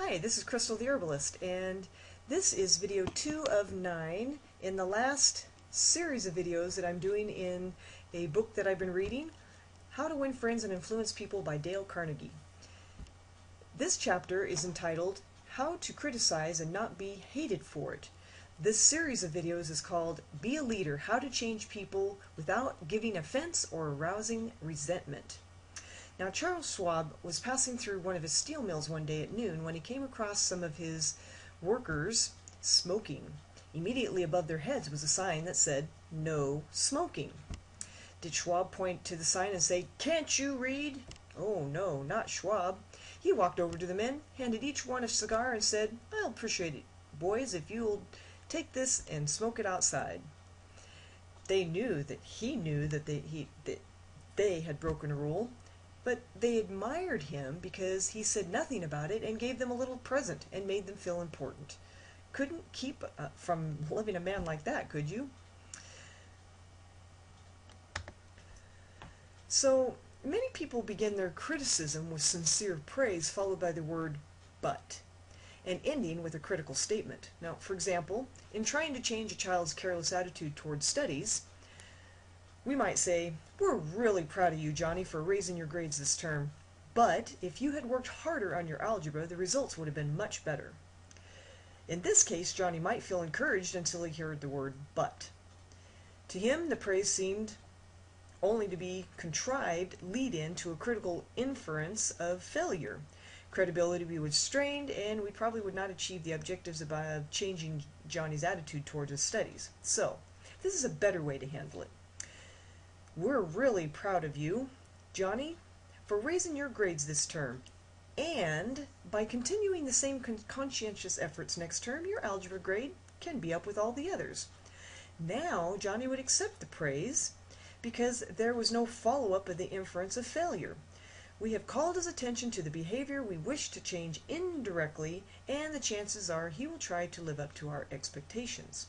Hi, this is Crystal the Herbalist, and this is video 2 of 9 in the last series of videos that I'm doing in a book that I've been reading, How to Win Friends and Influence People by Dale Carnegie. This chapter is entitled, How to Criticize and Not Be Hated for It. This series of videos is called Be a Leader, How to Change People Without Giving Offense or Arousing Resentment. Now, Charles Schwab was passing through one of his steel mills one day at noon when he came across some of his workers smoking. Immediately above their heads was a sign that said, "No smoking." Did Schwab point to the sign and say, "Can't you read?" Oh no, not Schwab. He walked over to the men, handed each one a cigar, and said, "I'll appreciate it, boys, if you'll take this and smoke it outside." They knew that he knew that they had broken a rule. But they admired him because he said nothing about it and gave them a little present and made them feel important. Couldn't keep from loving a man like that, could you? So many people begin their criticism with sincere praise followed by the word "but," and ending with a critical statement. Now, for example, in trying to change a child's careless attitude towards studies, we might say, "We're really proud of you, Johnny, for raising your grades this term. But if you had worked harder on your algebra, the results would have been much better." In this case, Johnny might feel encouraged until he heard the word "but." To him, the praise seemed only to be contrived lead-in to a critical inference of failure. Credibility was strained, and we probably would not achieve the objectives of changing Johnny's attitude towards his studies. So, this is a better way to handle it. "We're really proud of you, Johnny, for raising your grades this term, and by continuing the same conscientious efforts next term, your algebra grade can be up with all the others." Now Johnny would accept the praise because there was no follow-up of the inference of failure. We have called his attention to the behavior we wish to change indirectly, and the chances are he will try to live up to our expectations.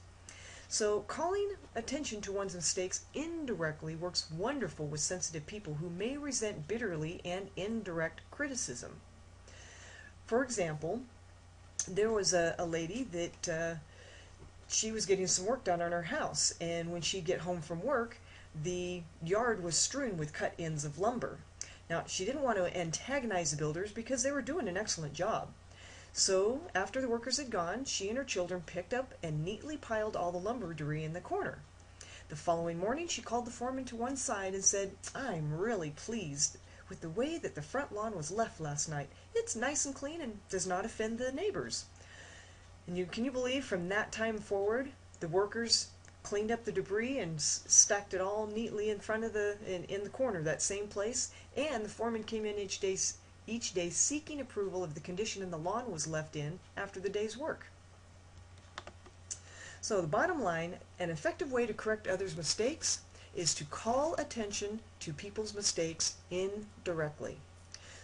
So calling attention to one's mistakes indirectly works wonderful with sensitive people who may resent bitterly and indirect criticism. For example, there was a lady that she was getting some work done on her house, and when she'd get home from work, the yard was strewn with cut ends of lumber. Now, she didn't want to antagonize the builders because they were doing an excellent job. So, after the workers had gone, she and her children picked up and neatly piled all the lumber debris in the corner. The following morning, she called the foreman to one side and said, "I'm really pleased with the way that the front lawn was left last night. It's nice and clean and does not offend the neighbors." And can you believe from that time forward, the workers cleaned up the debris and stacked it all neatly in front of in the corner, that same place, and the foreman came in each day seeking approval of the condition the lawn was left in after the day's work. So the bottom line, an effective way to correct others' mistakes is to call attention to people's mistakes indirectly.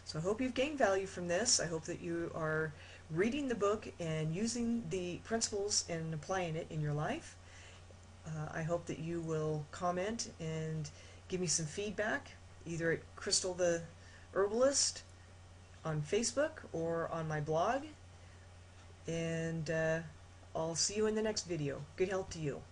So I hope you've gained value from this. I hope that you are reading the book and using the principles and applying it in your life. I hope that you will comment and give me some feedback, either at Crystal the Herbalist on Facebook or on my blog. And I'll see you in the next video. Good health to you.